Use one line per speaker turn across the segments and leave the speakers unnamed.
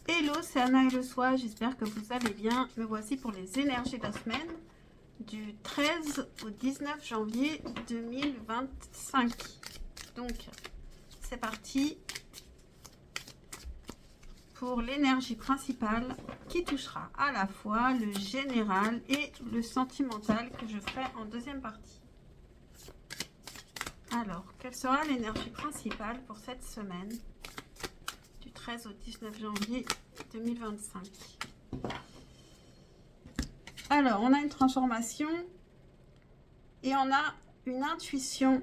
Hello, c'est Anna et le soir, j'espère que vous allez bien. Me voici pour les énergies de la semaine du 13 au 19 janvier 2025. Donc, c'est parti pour l'énergie principale qui touchera à la fois le général et le sentimental que je ferai en deuxième partie. Alors, quelle sera l'énergie principale pour cette semaine du 13 au 19 janvier 2025? Alors, on a une transformation et on a une intuition.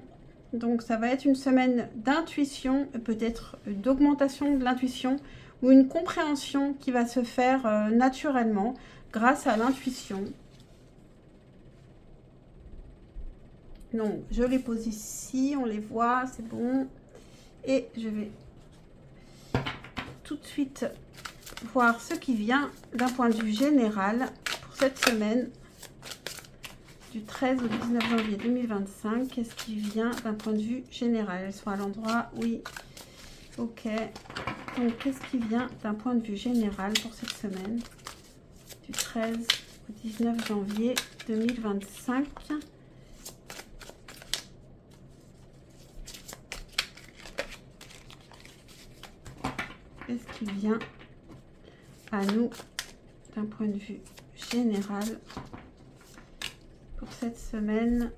Donc, ça va être une semaine d'intuition, peut-être d'augmentation de l'intuition ou une compréhension qui va se faire naturellement grâce à l'intuition. Non, je les pose ici, on les voit, c'est bon. Et je vais tout de suite voir ce qui vient d'un point de vue général pour cette semaine du 13 au 19 janvier 2025. Qu'est-ce qui vient d'un point de vue général? Elles sont à l'endroit, oui. Ok. Donc, qu'est-ce qui vient d'un point de vue général pour cette semaine du 13 au 19 janvier 2025? Qu'est-ce qui vient à nous d'un point de vue général pour cette semaine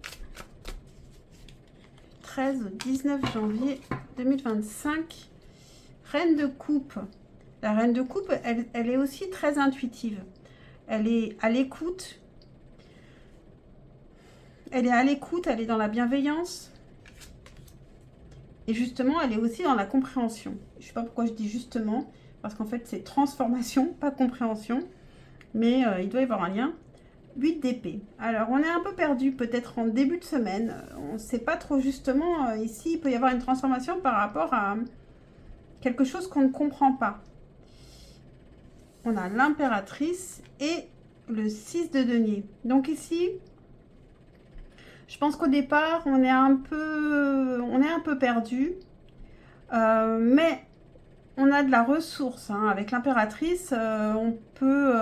13 au 19 janvier 2025? Reine de coupe. La reine de coupe, elle est aussi très intuitive. Elle est à l'écoute. Elle est à l'écoute, elle est dans la bienveillance. Et justement, elle est aussi dans la compréhension. Je ne sais pas pourquoi je dis justement, parce qu'en fait, c'est transformation, pas compréhension. Mais il doit y avoir un lien. 8 d'épée. Alors, on est un peu perdu peut-être en début de semaine. On ne sait pas trop justement. Ici, il peut y avoir une transformation par rapport à quelque chose qu'on ne comprend pas. On a l'impératrice et le 6 de denier. Donc ici, je pense qu'au départ, on est un peu perdu. Mais on a de la ressource. Hein. Avec l'impératrice, on peut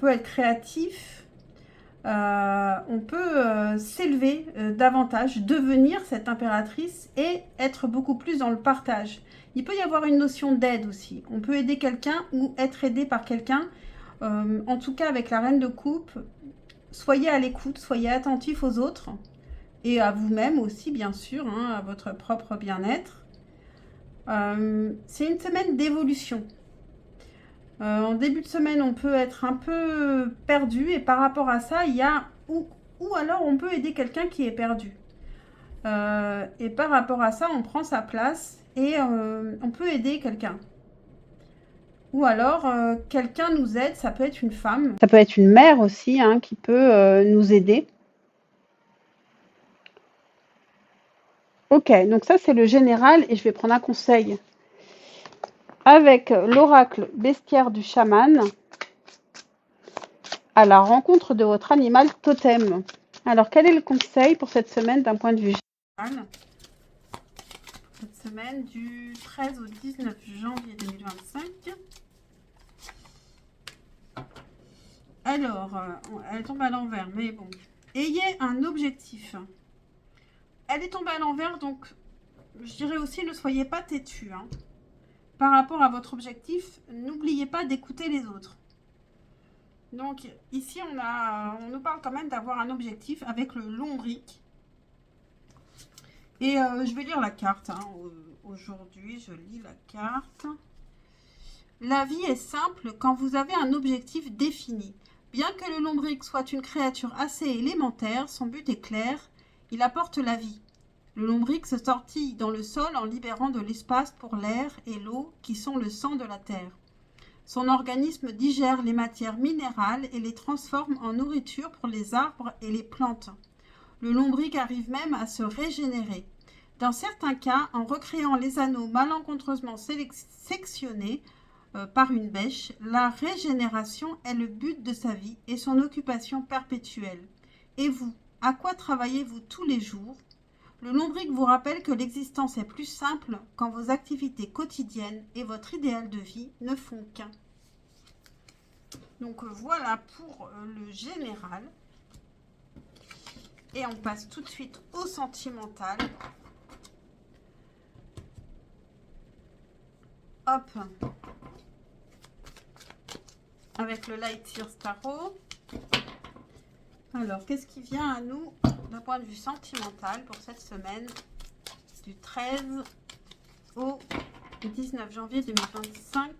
être créatif. On peut s'élever davantage, devenir cette impératrice et être beaucoup plus dans le partage. Il peut y avoir une notion d'aide aussi. On peut aider quelqu'un ou être aidé par quelqu'un. En tout cas, avec la reine de coupe, soyez à l'écoute, soyez attentif aux autres et à vous-même aussi, bien sûr, hein, à votre propre bien-être. C'est une semaine d'évolution. En début de semaine, on peut être un peu perdu et par rapport à ça, il y a ou alors on peut aider quelqu'un qui est perdu. Et par rapport à ça, on prend sa place et on peut aider quelqu'un. Ou alors, quelqu'un nous aide, ça peut être une femme. Ça peut être une mère aussi hein, qui peut nous aider. Ok, donc ça c'est le général et je vais prendre un conseil avec l'oracle bestiaire du chaman à la rencontre de votre animal totem. Alors, quel est le conseil pour cette semaine d'un point de vue général? Cette semaine du 13 au 19 janvier 2025. Alors, elle tombe à l'envers, mais bon. Ayez un objectif. Elle est tombée à l'envers, donc je dirais aussi ne soyez pas têtu. Hein. Par rapport à votre objectif, n'oubliez pas d'écouter les autres. Donc ici, on nous parle quand même d'avoir un objectif avec le lombric. Et je vais lire la carte. Hein. Aujourd'hui, je lis la carte. La vie est simple quand vous avez un objectif défini. Bien que le lombric soit une créature assez élémentaire, son but est clair, il apporte la vie. Le lombric se tortille dans le sol en libérant de l'espace pour l'air et l'eau qui sont le sang de la terre. Son organisme digère les matières minérales et les transforme en nourriture pour les arbres et les plantes. Le lombric arrive même à se régénérer. Dans certains cas, en recréant les anneaux malencontreusement sectionnés par une bêche, la régénération est le but de sa vie et son occupation perpétuelle. Et vous, à quoi travaillez-vous tous les jours? Le lombric vous rappelle que l'existence est plus simple quand vos activités quotidiennes et votre idéal de vie ne font qu'un. Donc voilà pour le général. Et on passe tout de suite au sentimental. Hop. Avec le Light Years Tarot. Alors, qu'est-ce qui vient à nous d'un point de vue sentimental pour cette semaine du 13 au 19 janvier 2025?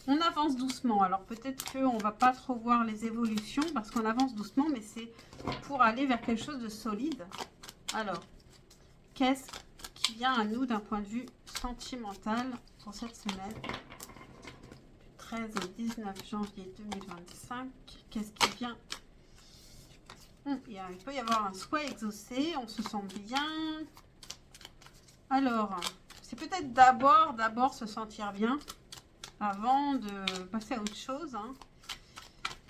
On avance doucement. Alors, peut-être qu'on ne va pas trop voir les évolutions parce qu'on avance doucement, mais c'est pour aller vers quelque chose de solide. Alors, qu'est-ce qui vient à nous d'un point de vue sentimental pour cette semaine du 13 au 19 janvier 2025? Qu'est-ce qui vient? Il peut y avoir un souhait exaucé, on se sent bien. Alors, c'est peut-être d'abord se sentir bien avant de passer à autre chose.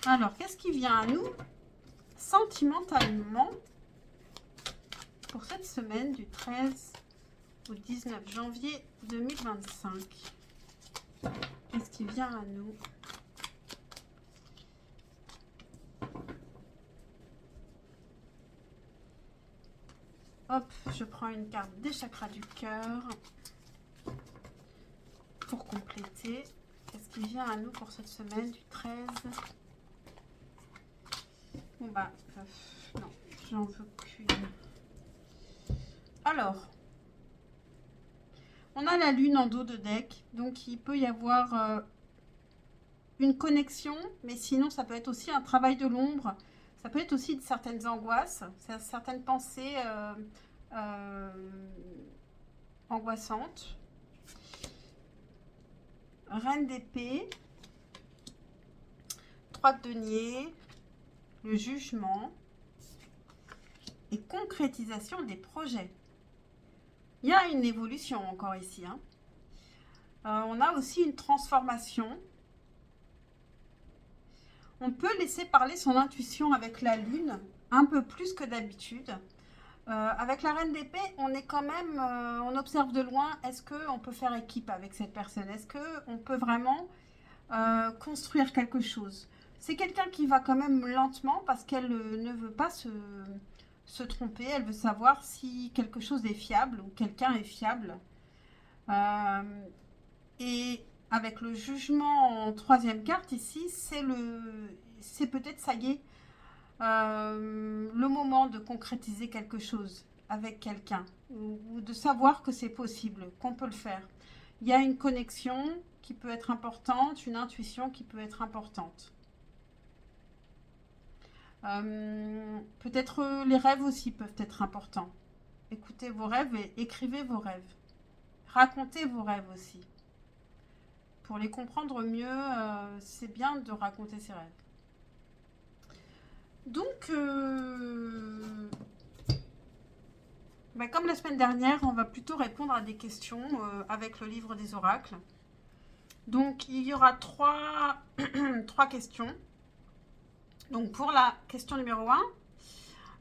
Alors, qu'est-ce qui vient à nous sentimentalement pour cette semaine du 13 au 19 janvier 2025? Qu'est-ce qui vient à nous? Hop, je prends une carte des chakras du cœur pour compléter. Qu'est-ce qui vient à nous pour cette semaine du 13? Bon bah, non, j'en veux qu'une. Alors, on a la lune en dos de deck, donc il peut y avoir une connexion, mais sinon ça peut être aussi un travail de l'ombre. Ça peut être aussi de certaines angoisses, certaines pensées angoissantes. Reine d'épée, 3 de denier, le jugement et concrétisation des projets. Il y a une évolution encore ici. On a aussi une transformation. On peut laisser parler son intuition avec la lune un peu plus que d'habitude. Avec la reine d'épée, on est quand même, on observe de loin, est-ce qu'on peut faire équipe avec cette personne? Est-ce qu'on peut vraiment construire quelque chose? C'est quelqu'un qui va quand même lentement parce qu'elle ne veut pas se tromper. Elle veut savoir si quelque chose est fiable ou quelqu'un est fiable. Et avec le jugement en troisième carte ici, c'est peut-être, ça y est, le moment de concrétiser quelque chose avec quelqu'un ou de savoir que c'est possible, qu'on peut le faire. Il y a une connexion qui peut être importante, une intuition qui peut être importante. Peut-être les rêves aussi peuvent être importants. Écoutez vos rêves et écrivez vos rêves. Racontez vos rêves aussi. Pour les comprendre mieux, c'est bien de raconter ses rêves. Donc, comme la semaine dernière, on va plutôt répondre à des questions avec le livre des oracles. Donc, il y aura trois questions. Donc, pour la question numéro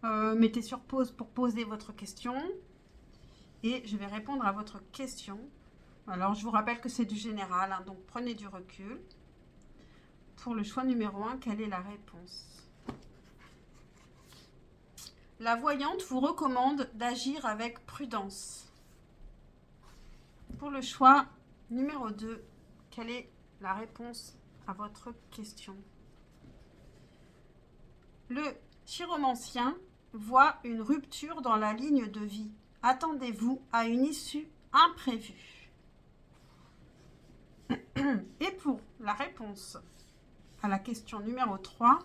1, mettez sur pause pour poser votre question. Et je vais répondre à votre question. Alors, je vous rappelle que c'est du général, donc prenez du recul. Pour le choix numéro 1, quelle est la réponse? La voyante vous recommande d'agir avec prudence. Pour le choix numéro 2, quelle est la réponse à votre question? Le chiromancien voit une rupture dans la ligne de vie. Attendez-vous à une issue imprévue. Et pour la réponse à la question numéro 3,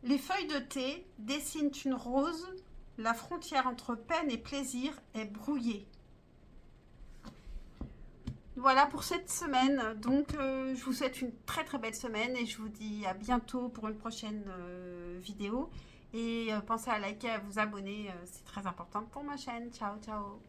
les feuilles de thé dessinent une rose, la frontière entre peine et plaisir est brouillée. Voilà pour cette semaine, donc je vous souhaite une très très belle semaine et je vous dis à bientôt pour une prochaine vidéo. Et pensez à liker, à vous abonner, c'est très important pour ma chaîne. Ciao, ciao.